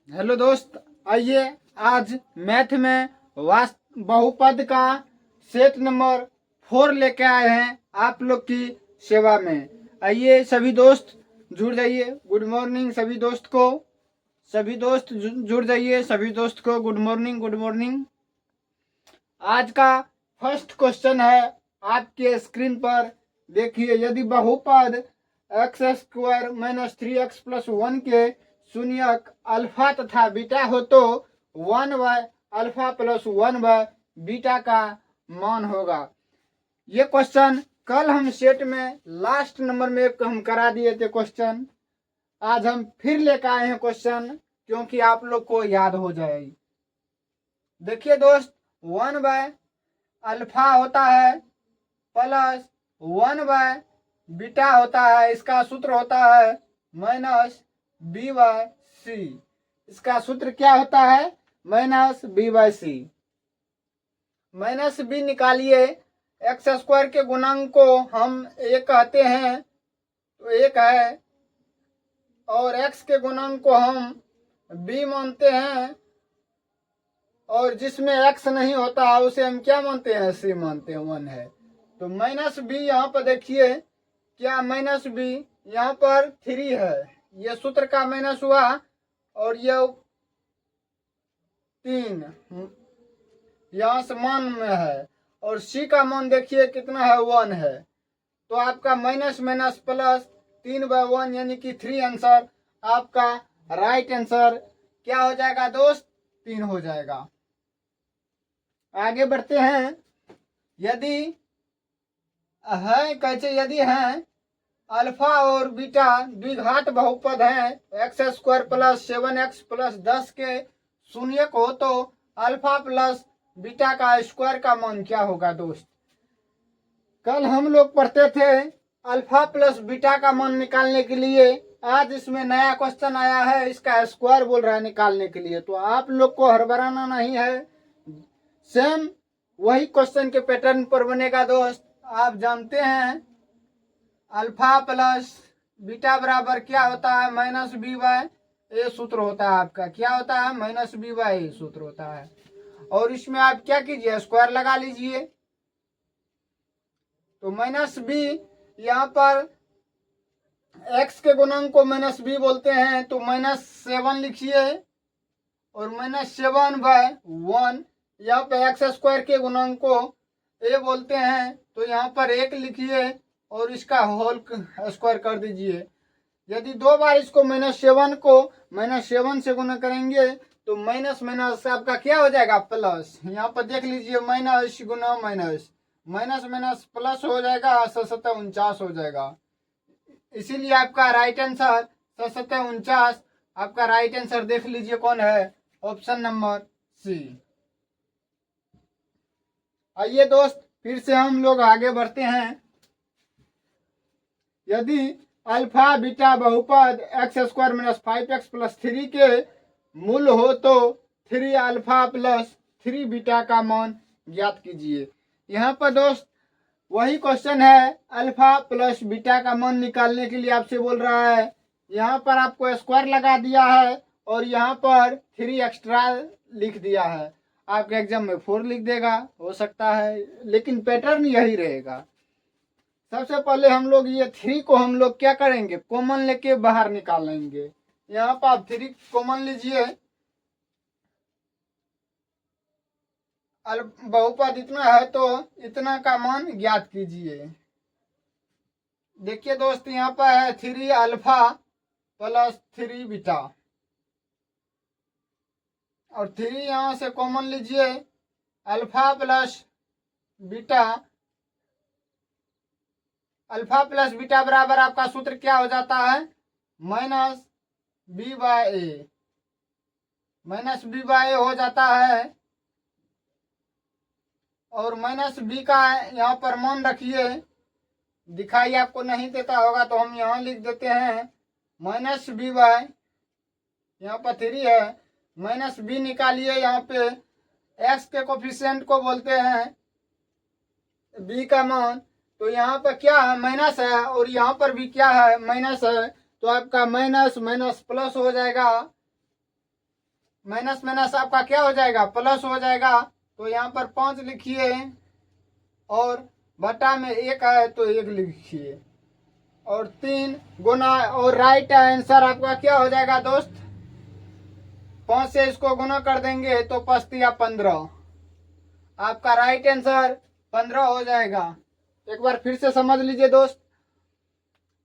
Hello दोस्त, आइए आज मैथ में बहुपद का सेट नंबर 4 लेके आए हैं आप लोग की सेवा में। आइए सभी दोस्त जुड़ जाइए। गुड मॉर्निंग सभी दोस्त को। सभी दोस्त जुड़ जाइए। सभी दोस्त को गुड मॉर्निंग गुड मॉर्निंग। आज का फर्स्ट क्वेश्चन है आपके स्क्रीन पर। देखिए, यदि बहुपद x square minus 3x plus 1 के शून्यक अल्फा तथा बीटा हो तो 1 अल्फा प्लस 1 बीटा का मान होगा। ये क्वेश्चन कल हम सेट में लास्ट नंबर में हम करा दिए थे क्वेश्चन। आज हम फिर लेकर आए हैं क्वेश्चन, क्योंकि आप लोग को याद हो जाएगी। देखिए दोस्त, 1 अल्फा होता है प्लस 1 बीटा होता है। इसका सूत्र होता है माइनस b/c। इसका सूत्र क्या होता है? Minus b/c। माइनस b निकालिए। एक्स स्क्वायर के गुणांक को हम एक कहते हैं तो एक है, और एक्स के गुणांक को हम b मानते हैं, और जिसमें एक्स नहीं होता उसे हम क्या मानते हैं? c मानते हैं, 1 है। तो माइनस b यहाँ पर देखिए, क्या माइनस b यहाँ पर 3 है, ये सूत्र का माइनस हुआ, और ये 3 यहाँ से मान में है, और c का मान देखिए कितना है? 1 है। तो आपका माइनस माइनस प्लस 3/1 यानी कि 3 आंसर आपका राइट आंसर क्या हो जाएगा दोस्त? 3 हो जाएगा। आगे बढ़ते हैं। यदि है कैसे? यदि है अल्फा और बीटा द्विघात बहुपद हैं, x square plus 7x plus 10 के शून्यक हो तो अल्फा प्लस बीटा का स्क्वायर का मान क्या होगा दोस्त? कल हम लोग पढ़ते थे अल्फा प्लस बीटा का मान निकालने के लिए। आज इसमें नया क्वेश्चन आया है, इसका स्क्वायर बोल रहा है निकालने के लिए। तो आप लोग को हड़बड़ाना नहीं है, सेम वही क्वेश्चन के पैटर्न पर बनेगा दोस्त। आप जानते हैं अल्फा प्लस बीटा बराबर क्या होता है? माइनस b/a सूत्र होता है आपका। क्या होता है? माइनस b/a सूत्र होता है। और इसमें आप क्या कीजिए? स्क्वायर लगा लीजिए। तो माइनस b यहाँ पर x के गुणांक को माइनस b बोलते हैं, तो -7 लिखिए, और -7/1 यहाँ पे एक्स स्क्वायर के गुणांक को a बोलते हैं, तो यहाँ पर 1 लिखिए और इसका होल स्क्वायर कर दीजिए। यदि 2 बार इसको -7 को -7 से गुना करेंगे तो माइनस माइनस आपका क्या हो जाएगा? प्लस। यहाँ पर देख लीजिए, माइनस गुना माइनस, माइनस माइनस प्लस हो जाएगा, 749 हो जाएगा। इसीलिए आपका राइट आंसर 749। आपका राइट आंसर देख लीजिए कौन है? Option number C. आइए दोस्त, फिर से हम लोग आगे बढ़ते हैं। यदि अल्फा बीटा बहुपद x square minus 5x plus 3 के मूल हो तो 3 अल्फा प्लस 3 बीटा का मान ज्ञात कीजिए। यहाँ पर दोस्त वही क्वेश्चन है, अल्फा प्लस बीटा का मान निकालने के लिए आपसे बोल रहा है। यहाँ पर आपको स्क्वायर लगा दिया है, और यहाँ पर 3 एक्स्ट्रा लिख दिया है। आपके एग्जाम में 4 लिख देगा, हो सकता है, लेकिन पैटर्न यही रहेगा। सबसे पहले हम लोग ये 3 को हम लोग क्या करेंगे? कॉमन लेके बाहर निकालेंगे। यहाँ पर आप 3 कॉमन लीजिए। बहुपद इतना है तो इतना का मान ज्ञात कीजिए। देखिए दोस्त, यहाँ पर है 3 अल्फा प्लस 3 बीटा, और 3 यहाँ से कॉमन लीजिए। Alpha plus beta, alpha plus beta बराबर आपका सूत्र क्या हो जाता है? Minus b/a। माइनस b/a हो जाता है, और माइनस b का यहाँ पर मान रखिए। दिखाई आपको नहीं देता होगा तो हम यहाँ लिख देते हैं माइनस b/, यहाँ पर 3 है, माइनस b निकालिए। यहाँ पे x के कोफिशिएंट को बोलते हैं b का मान, तो यहाँ पर क्या है? माइनस है, और यहाँ पर भी क्या है? माइनस है। तो आपका माइनस माइनस प्लस हो जाएगा, माइनस माइनस आपका क्या हो जाएगा, प्लस हो जाएगा। तो यहाँ पर 5 लिखिए और बटा में 1 है तो 1 लिखिए और 3 गुना, और राइट आंसर आपका क्या हो जाएगा दोस्त, 5 से इसको गुना कर देंगे तो 5 या 15, आपका राइट आंसर 15 हो जाएगा। एक बार फिर से समझ लीजिए दोस्त,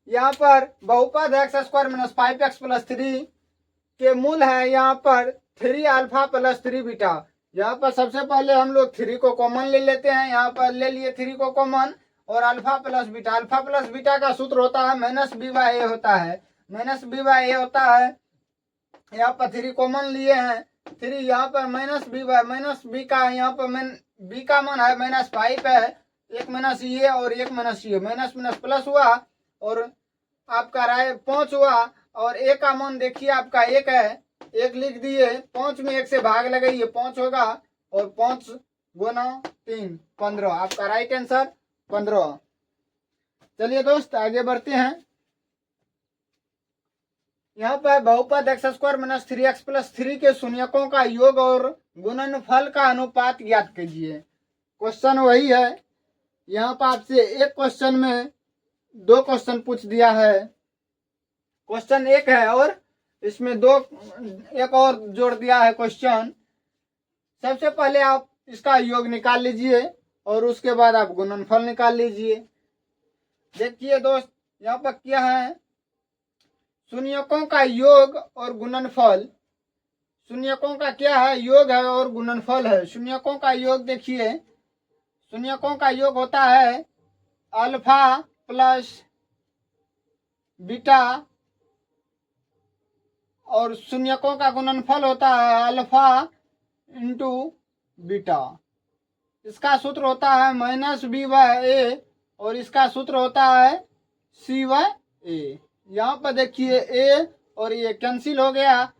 यहाँ पर बहुपद x square minus 5x plus 3 के मूल है यहाँ पर 3 अल्फा प्लस 3 बीटा। यहाँ पर सबसे पहले हम लोग 3 को कॉमन ले लेते हैं, यहाँ पर ले लिए 3 को कॉमन और alpha plus beta. Alpha plus beta का सूत्र होता है माइनस बी बाय ए होता है, माइनस बी बाय ए होता है। यहाँ पर 3 कॉमन लिए हैं, 3 यहाँ पर माइनस बी का यहाँ पर बी का मान है -5 है, एक माइनस ये और एक माइनस ये, माइनस माइनस प्लस हुआ और आपका 5 हुआ और ए का मान देखिए आपका 1 है, 1 लिख दिए, 5 में 1 से भाग लगाइए 5 होगा और 5 गुना 3 15, आपका राइट आंसर 15। चलिए दोस्त आगे बढ़ते हैं। यहाँ पर बहुपद x square minus 3x plus 3 के शून्यकों का योग और गुणनफल का अनुपात ज्ञात कीजिए। क्वेश्चन वही है, यहाँ पर आपसे एक क्वेश्चन में 2 क्वेश्चन पूछ दिया है, क्वेश्चन 1 है और इसमें एक और जोड़ दिया है क्वेश्चन। सबसे पहले आप इसका योग निकाल लीजिए और उसके बाद आप गुणनफल निकाल लीजिए। देखिए दोस्त यहाँ पर क्या है, शून्यकों का योग और गुणनफल, शून्यकों का क्या है, योग है और गुणनफल है। शून्यकों का योग देखिए, शून्यकों का योग होता है अल्फा प्लस बीटा और शून्यकों का गुणनफल होता है अल्फा इंटू बीटा। इसका सूत्र होता है माइनस बी बाय ए और इसका सूत्र होता है सी बाय ए। यहाँ पर देखिए ए और ये कैंसिल हो गया,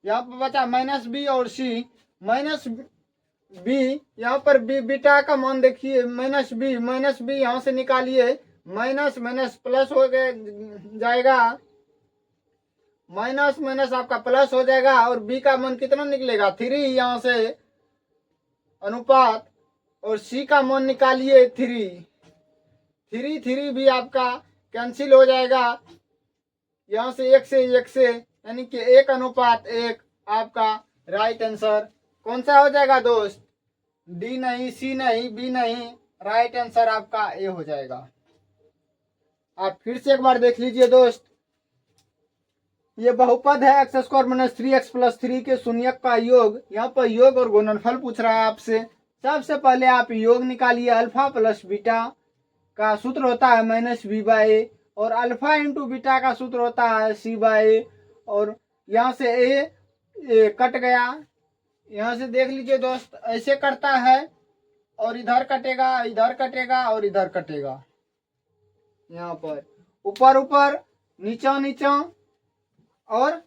यहाँ पर बचा माइनस बी और सी, माइनस बी यहाँ पर बी बीटा का मान देखिए माइनस बी यहाँ से निकालिए, माइनस माइनस प्लस हो जाएगा, माइनस माइनस आपका प्लस हो जाएगा और बी का मान कितना निकलेगा 3 यहाँ से अनुपात, और सी का मान निकालिए 3 भी आपका कैंसिल हो जाएगा, यहाँ से 1 से यानी कि 1 अनुपात 1 आपका राइट आंसर कौन सा हो जाएगा दोस्त, डी नहीं, सी नहीं, बी नहीं, राइट आंसर आपका ए हो जाएगा। आप फिर से एक बार देख लीजिए दोस्त, ये बहुपद है x square minus 3x plus 3 के शून्यक का योग। यहाँ पर योग और गुणनफल पूछ रहा है आपसे। सबसे पहले आप योग निकालिए, अल्फा प्लस बीटा का सूत्र होता है माइनस बी बाय ए और अल्फा इंटू बीटा का सूत्र होता है सी बाय ए, और यहाँ से ए कट गया, यहाँ से देख लीजिए दोस्त ऐसे करता है और इधर कटेगा, इधर कटेगा और इधर कटेगा, यहाँ पर ऊपर ऊपर नीचा नीचा और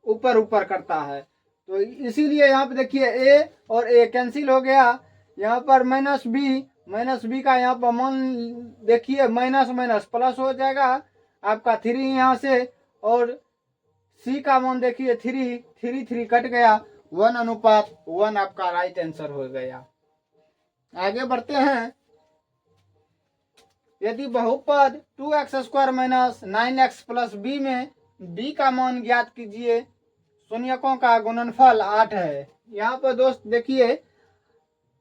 ऊपर ऊपर करता है, तो इसीलिए यहाँ पे देखिए ए और ए कैंसिल हो गया, यहाँ पर माइनस बी का यहाँ पर मान देखिए माइनस माइनस प्लस हो जाएगा आपका 3 यहाँ से, और सी का मान देखिए 3 कट गया, 1 अनुपात 1 आपका राइट आंसर हो गया। आगे बढ़ते हैं। यदि बहुपद 2x square minus 9x plus B में बी का मान ज्ञात कीजिए, शून्यकों का गुणनफल 8 है। यहाँ पर दोस्त देखिए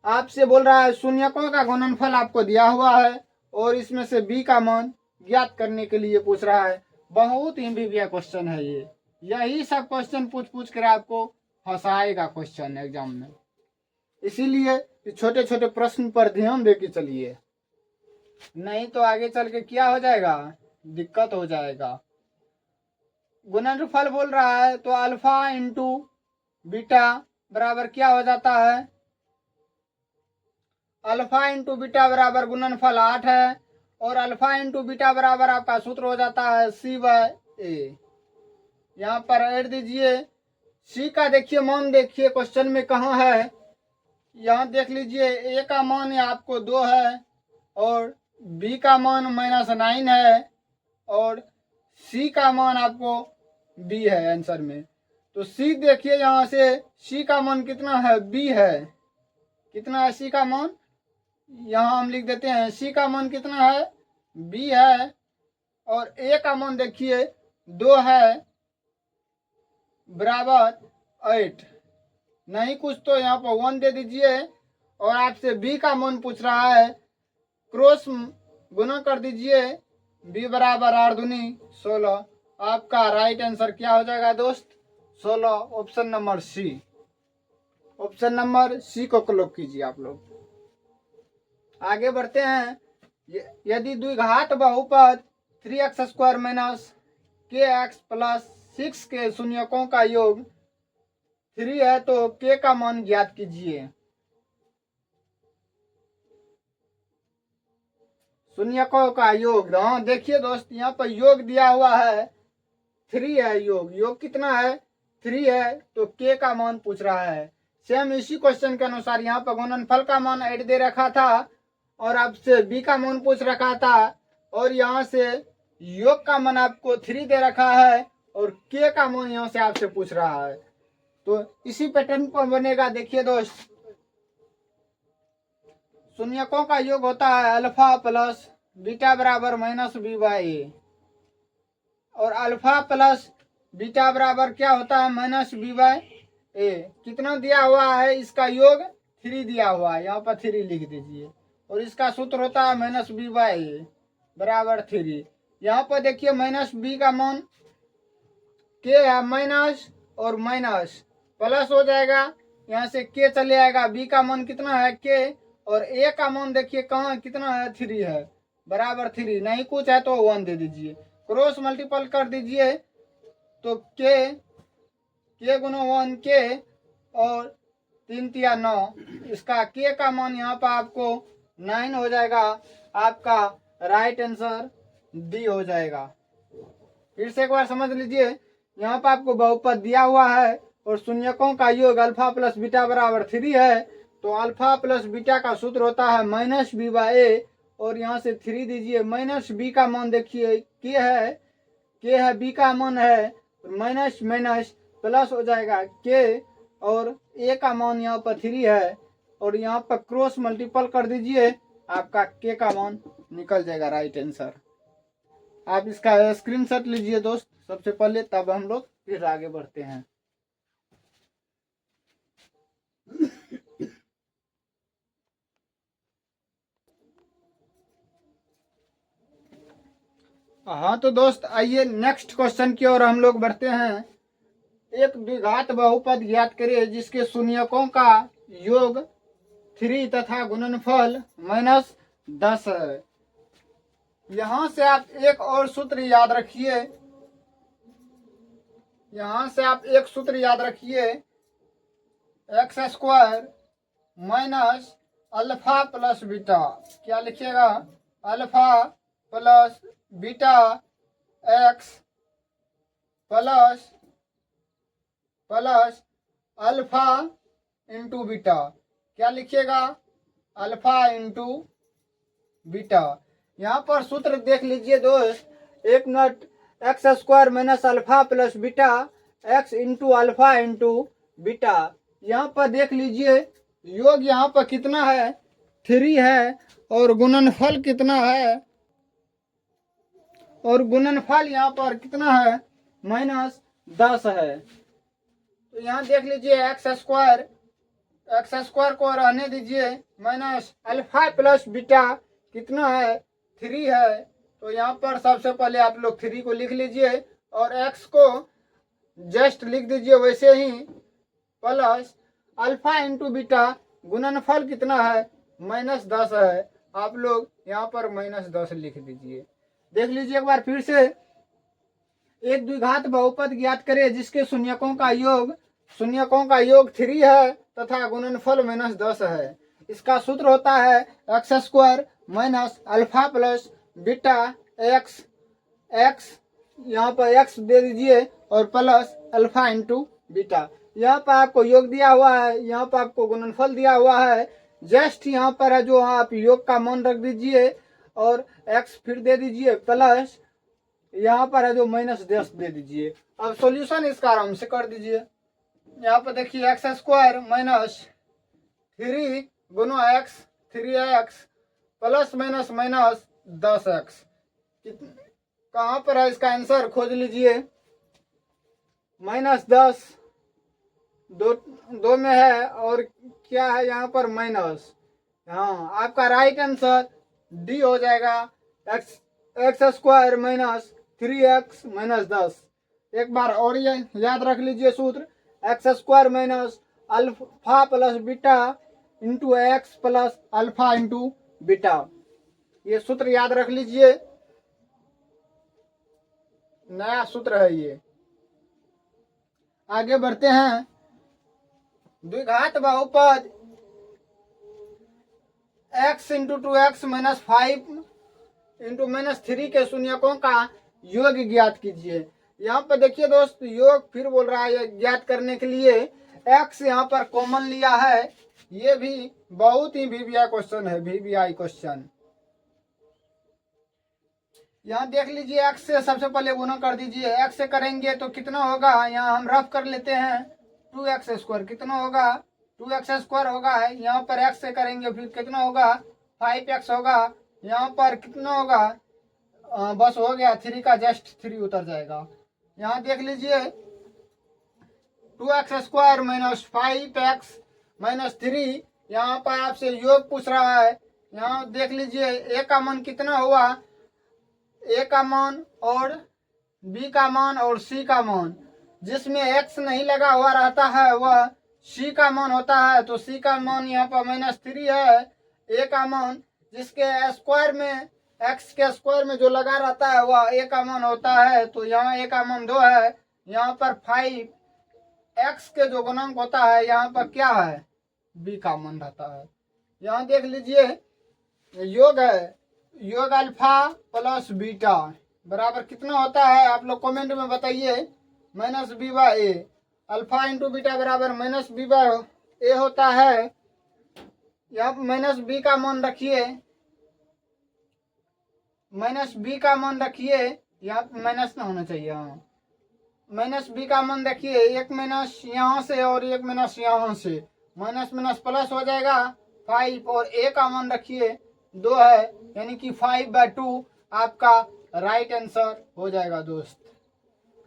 आपसे बोल रहा है शून्यकों का गुणनफल आपको दिया हुआ है और इसमें से बी का मान ज्ञात करने के लिए पूछ रहा है। बहुत ही बढ़िया क्वेश्चन है ये, यही सब क्वेश्चन पूछ कर आपको फंसाएगा क्वेश्चन एग्जाम में, इसीलिए छोटे छोटे प्रश्न पर ध्यान दे के चलिए, नहीं तो आगे चल के क्या हो जाएगा, दिक्कत हो जाएगा। गुणनफल बोल रहा है तो अल्फा इंटू बीटा बराबर क्या हो जाता है, अल्फा इंटू बीटा बराबर गुणनफल 8 है और अल्फा इंटू बीटा बराबर आपका सूत्र हो जाता है सी बाय ए। यहाँ पर ऐड दीजिए, सी का देखिए मान देखिए क्वेश्चन में कहाँ है, यहाँ देख लीजिए ए का मान आपको 2 है और बी का मान -9 है और सी का मान आपको बी है आंसर में, तो सी देखिए यहाँ से सी का मान कितना है, बी है। कितना है सी का मान, यहाँ हम लिख देते हैं सी का मान कितना है, बी है। और ए का मान देखिए 2 है बराबर 8, नहीं कुछ तो यहाँ पर 1 दे दीजिए। और आपसे बी का मान पूछ रहा है, क्रॉस गुना कर दीजिए, बी बराबर 8 दूनी 16। आपका राइट आंसर क्या हो जाएगा दोस्त, 16, option number C. Option number C को क्लिक कीजिए आप लोग। आगे बढ़ते हैं। यदि द्विघात बहुपद 3x² माइनस kx प्लस 6 के शून्यकों का योग 3 है तो k का मान ज्ञात कीजिए। शून्यकों का योग, हाँ देखिए दोस्त यहाँ पर योग दिया हुआ है 3 है, योग कितना है, 3 है। तो k का मान पूछ रहा है। सेम इसी क्वेश्चन के अनुसार यहाँ पर गुणनफल का मान 8 दे रखा था और आपसे b का मान पूछ रखा था, और यहाँ से योग का मान आपको 3 दे रखा है और k का मान यहाँ से आपसे पूछ रहा है। तो इसी पैटर्न पर बनेगा। देखिए दोस्त, शून्यकों का योग होता है अल्फा प्लस बीटा बराबर माइनस बी बाई ए, और अल्फा प्लस बीटा बराबर क्या होता है, माइनस बी बाई ए। कितना दिया हुआ है, इसका योग 3 दिया हुआ है, यहाँ पर 3 लिख दीजिए। और इसका सूत्र होता है माइनस बी बाई ए बराबर 3। यहाँ पर देखिए माइनस बी का मान के है, माइनस और माइनस प्लस हो जाएगा, यहाँ से के चले आएगा। बी का मान कितना है के, और ए का मान देखिए कहाँ कितना है, 3 है बराबर 3, नहीं कुछ है तो 1 दे दीजिए। क्रॉस मल्टीपल कर दीजिए तो के गुना 1 के और 3 तिया 9, इसका के का मान यहाँ पर आपको 9 हो जाएगा। आपका राइट आंसर डी हो जाएगा। फिर से एक बार समझ लीजिए, यहाँ पर आपको बहुपद दिया हुआ है और शून्यकों का योग अल्फा प्लस बीटा बराबर 3 है। तो अल्फा प्लस बीटा का सूत्र होता है माइनस बी बाई ए, और यहाँ से 3 दीजिए। माइनस बी का मान देखिए के है, बी का मान है, माइनस माइनस प्लस हो जाएगा के, और ए का मान यहाँ पर 3 है, और यहाँ पर क्रॉस मल्टीपल कर दीजिए, आपका के का मान निकल जाएगा राइट आंसर। आप इसका स्क्रीनशॉट लीजिए दोस्त सबसे पहले, तब हम लोग फिर आगे बढ़ते हैं। हाँ तो दोस्त आइए नेक्स्ट क्वेश्चन की ओर हम लोग बढ़ते हैं। एक द्विघात बहुपद ज्ञात करिए जिसके शून्यकों का योग 3 तथा गुणनफल -10 है। यहाँ से आप एक और सूत्र याद रखिए, यहाँ से आप एक सूत्र याद रखिए, x² minus alpha plus beta. क्या लिखिएगा, alpha plus beta x plus alpha into beta. क्या लिखिएगा, अल्फा इंटू बीटा। यहाँ पर सूत्र देख लीजिए दोस्त, 1 minute, x² minus alpha plus beta x into alpha into beta. यहाँ पर देख लीजिए योग यहाँ पर कितना है, 3 है, और गुणनफल कितना है, और गुणनफल यहाँ पर कितना है, -10 है। तो यहाँ देख लीजिए x² को रहने दीजिए, माइनस अल्फा प्लस बीटा कितना है, 3 है। तो यहाँ पर सबसे पहले आप लोग 3 को लिख लीजिए और x को जस्ट लिख दीजिए वैसे ही, प्लस अल्फा इंटू बीटा, गुणनफल कितना है, -10 है। आप लोग यहाँ पर -10 लिख दीजिए। देख लीजिए एक बार फिर से, एक द्विघात बहुपद ज्ञात करें जिसके शून्यकों का योग 3 है तथा गुणनफल -10 है। इसका सूत्र होता है x² minus alpha plus beta x, यहाँ पर x दे दीजिए और प्लस अल्फा इंटू बीटा। यहाँ पर आपको योग दिया हुआ है, यहाँ पर आपको गुणनफल दिया हुआ है। जस्ट यहाँ पर है जो आप योग का मान रख दीजिए और x फिर दे दीजिए प्लस, यहाँ पर है जो -10 दे दीजिए। अब सॉल्यूशन इसका आराम से कर दीजिए। यहाँ पर देखिए एक्स स्क्वायर माइनस 3 गुना x 3x plus minus minus 10x कहाँ पर है इसका आंसर खोज लीजिए। -10 दो में है और क्या है यहाँ पर माइनस। हाँ आपका राइट आंसर डी हो जाएगा। X square minus 3x minus 10। एक बार और ये याद रख लीजिए सूत्र, x square minus alpha plus beta into x plus alpha into beta. ये सूत्र याद रख लीजिए, नया सूत्र है ये। आगे बढ़ते हैं। द्विघात बहुपद x into 2x minus 5 into -3 के शून्यकों का योग ज्ञात कीजिए। यहाँ पर देखिए दोस्त, योग फिर बोल रहा है ज्ञात करने के लिए x यहाँ पर कॉमन लिया है। ये भी बहुत ही वीवीआई क्वेश्चन है, वीवीआई क्वेश्चन। यहाँ देख लीजिए, x से सबसे पहले गुना कर दीजिए। x से करेंगे तो कितना होगा, यहाँ हम रफ कर लेते हैं। 2x स्क्वायर कितना होगा, 2x स्क्वायर होगा। यहाँ पर x से करेंगे फिर कितना होगा, 5x होगा। यहाँ पर कितना होगा, बस हो गया, 3 का जस्ट 3 उतर जाएगा। यहाँ देख लीजिए 2x square minus 5x minus 3। यहाँ पर आपसे योग पूछ रहा है। यहाँ देख लीजिए a का मान कितना हुआ, a का मान और b का मान और c का मान। जिसमें x नहीं लगा हुआ रहता है वह c का मान होता है। तो c का मान यहाँ पर -3 है। a का मान जिसके स्क्वायर में x के स्क्वायर में जो लगा रहता है वह a का मान होता है। तो यहाँ a का मान 2 है। यहाँ पर 5x के जो गुणांक होता है यहाँ पर क्या है, b का मान रहता है। यहाँ देख लीजिए योग है, योग अल्फा प्लस बीटा बराबर कितना होता है, आप लोग कमेंट में बताइए। -b/a अल्फा इंटू बीटा बराबर -b/a होता है। यहाँ -b का मान रखिए, -b का मान रखिए, यहाँ माइनस ना होना चाहिए। हाँ -b का मान रखिए, एक माइनस यहाँ से और एक माइनस यहाँ से, माइनस माइनस प्लस हो जाएगा 5। और a का मान रखिए 2 है, यानी कि 5/2 आपका राइट आंसर हो जाएगा दोस्त।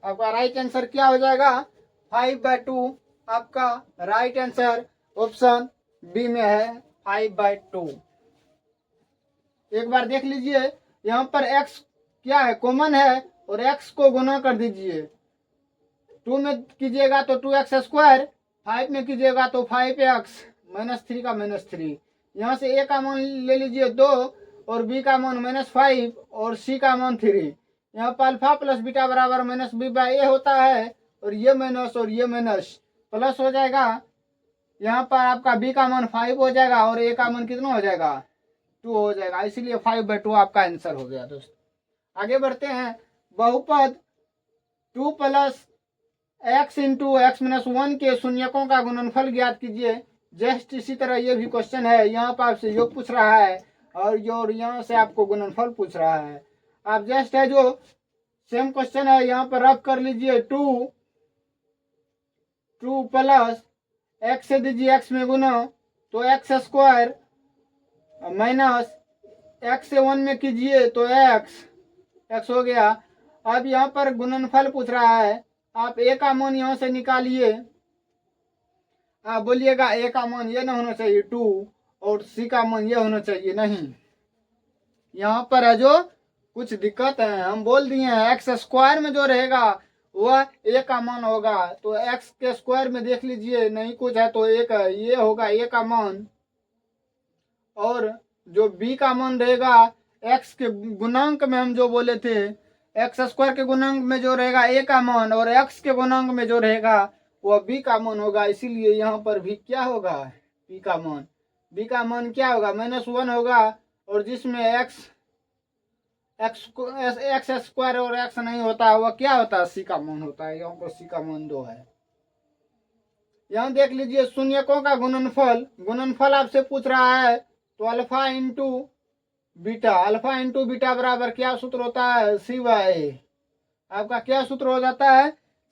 आपका राइट आंसर क्या हो जाएगा, 5/2 आपका राइट आंसर ऑप्शन बी में है, 5/2। एक बार देख लीजिए यहाँ पर x क्या है, कॉमन है और x को गुना कर दीजिए। 2 में कीजिएगा तो 2x स्क्वायर, 5 में कीजिएगा तो 5x -3 का -3। यहाँ से a का मान ले लीजिए 2 और b का मान -5 और c का मान 3। यहाँ पर अल्फा प्लस बीटा बराबर -b/a होता है और ये माइनस और ये माइनस प्लस हो जाएगा। यहाँ पर आपका b का मान 5 हो जाएगा और a का मान कितना हो जाएगा, 2 हो जाएगा। इसीलिए 5/2 आपका आंसर हो गया दोस्त। आगे बढ़ते हैं। बहुपद 2 plus x into x minus 1 के शून्यकों का गुणनफल ज्ञात कीजिए। जस्ट इसी तरह ये भी क्वेश्चन है। यहाँ पर आपसे योग पूछ रहा है और यहाँ से आपको गुणनफल पूछ रहा है। आप जस्ट है जो सेम क्वेश्चन है यहाँ पर रफ कर लीजिए। 2 प्लस x से दीजिए x में गुना तो x स्क्वायर माइनस x से 1 में कीजिए तो x हो गया। अब यहाँ पर गुणनफल पूछ रहा है, आप a का मान यहाँ से निकालिए। आप बोलिएगा a का मान ये ना होना चाहिए 2 और c का मान ये होना चाहिए, नहीं। यहाँ पर है जो कुछ दिक्कत है, हम बोल दिए हैं एक्स स्क्वायर में जो रहेगा वह a का मान होगा। तो x के स्क्वायर में देख लीजिए नहीं कुछ है तो एक ये होगा a का मान, और जो b का मान रहेगा x के गुणांक में हम जो बोले थे, एक्स स्क्वायर के गुणांक में जो रहेगा a का मान और x के गुणांक में जो रहेगा वह b का मान होगा। इसीलिए यहाँ पर भी क्या होगा, b का मान क्या होगा, -1 होगा। और जिसमें x स्क्वायर और x नहीं होता वह क्या होता है, c का मान होता है। यहाँ पर c का मान 2 है। यहाँ देख लीजिए शून्यकों का गुणनफल आपसे पूछ रहा है तो अल्फा इंटू बीटा बराबर क्या सूत्र होता है, c/a। आपका क्या सूत्र हो जाता है,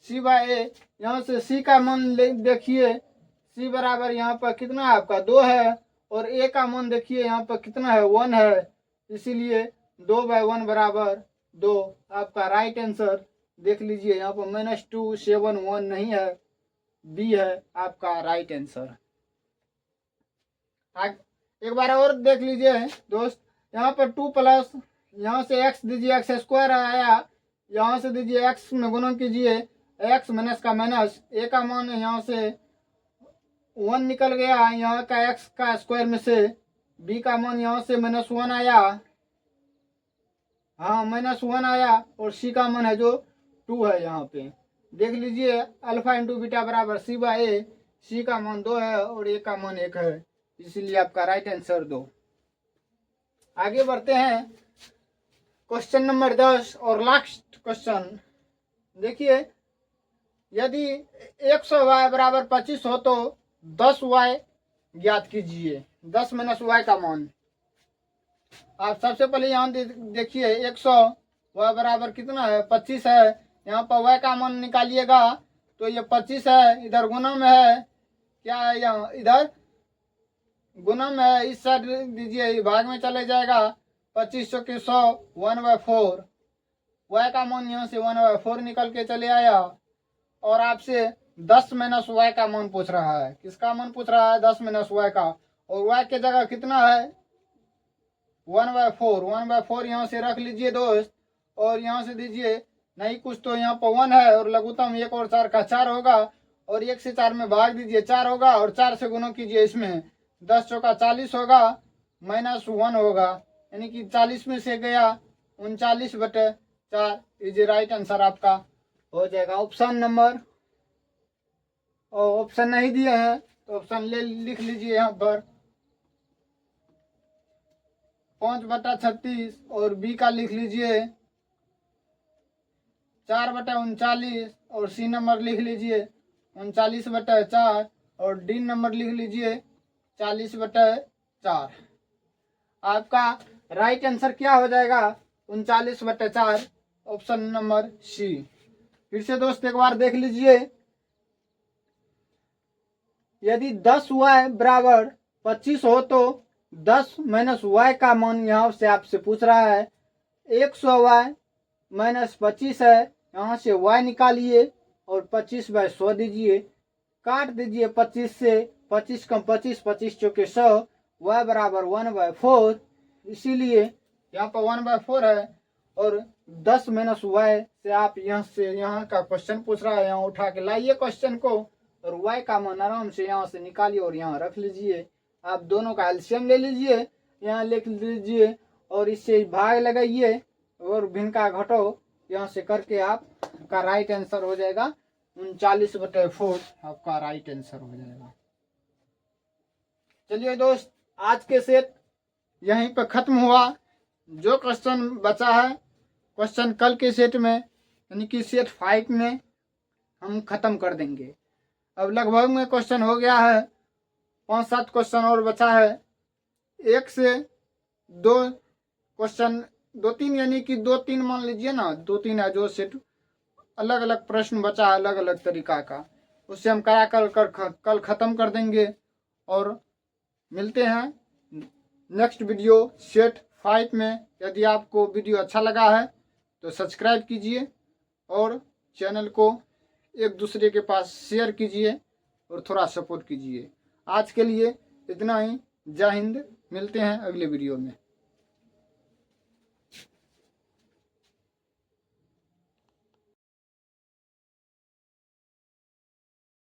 सी बाय ए। यहाँ से सी का मान देखिए, सी बराबर यहाँ पर कितना है आपका 2 है, और ए का मान देखिए यहाँ पर कितना है 1 है, इसीलिए 2/1 बराबर 2 आपका राइट आंसर। देख लीजिए यहाँ पर -271 नहीं है, बी है आपका राइट आंसर। एक बार और देख लीजिए दोस्त, यहाँ पर 2 प्लस यहाँ से x दीजिए, x स्क्वायर आया, यहाँ से दीजिए x में गुणन कीजिए, x माइनस का माइनस, a का मान यहाँ से 1 निकल गया, यहाँ का x का स्क्वायर में से b का मान यहाँ से -1 आया, हाँ -1 आया, और c का मान है जो 2 है। यहाँ पे देख लीजिए अल्फा इंटू बीटा बराबर सी बाय ए, सी का मान 2 है और ए का मान 1 है, इसीलिए आपका राइट आंसर 2। आगे बढ़ते हैं क्वेश्चन नंबर 10 और लास्ट क्वेश्चन। देखिए यदि 100y बराबर 25 हो तो 10y ज्ञात कीजिए, 10 माइनस y का मान। आप सबसे पहले यहाँ देखिए 100y बराबर कितना है 25 है, यहाँ पर y का मान निकालिएगा तो ये 25 है, इधर गुना में है, क्या है यहाँ इधर गुना में है, इस साइड दीजिए भाग में चले जाएगा, 25 चौके 100 1/4, y का मान यहाँ से 1/4 निकल के चले आया, और आपसे 10 माइनस y का मान पूछ रहा है। किसका मान पूछ रहा है 10 माइनस y का, और y के जगह कितना है 1/4, 1/4 यहाँ से रख लीजिए दोस्त, और यहाँ से दीजिए नहीं कुछ तो यहाँ पर 1 है, और लघुत्तम 1 और 4 का 4 होगा, और 1 से 4 में भाग दीजिए 4 होगा, और 4 से गुणा कीजिए, इसमें 10 चौका 40 होगा, -1 होगा, यानी कि 40 में से गया 39/4, इज राइट आंसर आपका हो जाएगा ऑप्शन नंबर। और ऑप्शन नहीं दिए हैं तो ऑप्शन लिख लीजिए यहाँ पर 5/36, और बी का लिख लीजिए 4/39, और सी नंबर लिख लीजिए 39/4, और डी नंबर लिख लीजिए 40/4। आपका राइट आंसर क्या हो जाएगा 39/4, ऑप्शन नंबर सी। फिर से दोस्त एक बार देख लीजिए, यदि 10y बराबर 25 हो तो 10 माइनस y का मान यहाँ से आपसे पूछ रहा है, 100y माइनस 25 है, यहाँ से y निकालिए और 25/100 दीजिए, काट दीजिए 25 से, 25 कम 25, 25 चौके 100, y बराबर 1/4, इसीलिए यहाँ पर 1/4 है, और 10 माइनस y से आप यहाँ से यहाँ का क्वेश्चन पूछ रहा है, यहाँ उठा के लाइए क्वेश्चन को, और y का मान आराम से यहाँ से निकालिए और यहाँ रख लीजिए। आप दोनों का एलसीएम ले लीजिए, यहाँ लिख लीजिए, और इससे भाग लगाइए और भिन्न का घटाओ, यहाँ से करके आपका राइट आंसर हो जाएगा 39/4, आपका राइट आंसर हो जाएगा। चलिए दोस्त, आज के सेट यहीं पर खत्म हुआ। जो क्वेश्चन बचा है क्वेश्चन कल के सेट में, यानी कि सेट 5 में हम खत्म कर देंगे। अब लगभग में क्वेश्चन हो गया है, 5-7 क्वेश्चन और बचा है, 1 से 2 क्वेश्चन, 2-3 यानी कि 2-3 मान लीजिए ना, 2-3 है जो सेट अलग अलग प्रश्न बचा है अलग अलग तरीका का, उससे हम करा कल ख़त्म कर देंगे। और मिलते हैं नेक्स्ट वीडियो सेट 5 में। यदि आपको वीडियो अच्छा लगा है तो सब्सक्राइब कीजिए और चैनल को एक दूसरे के पास शेयर कीजिए और थोड़ा सपोर्ट कीजिए। आज के लिए इतना ही। जय हिंद, मिलते हैं अगले वीडियो में।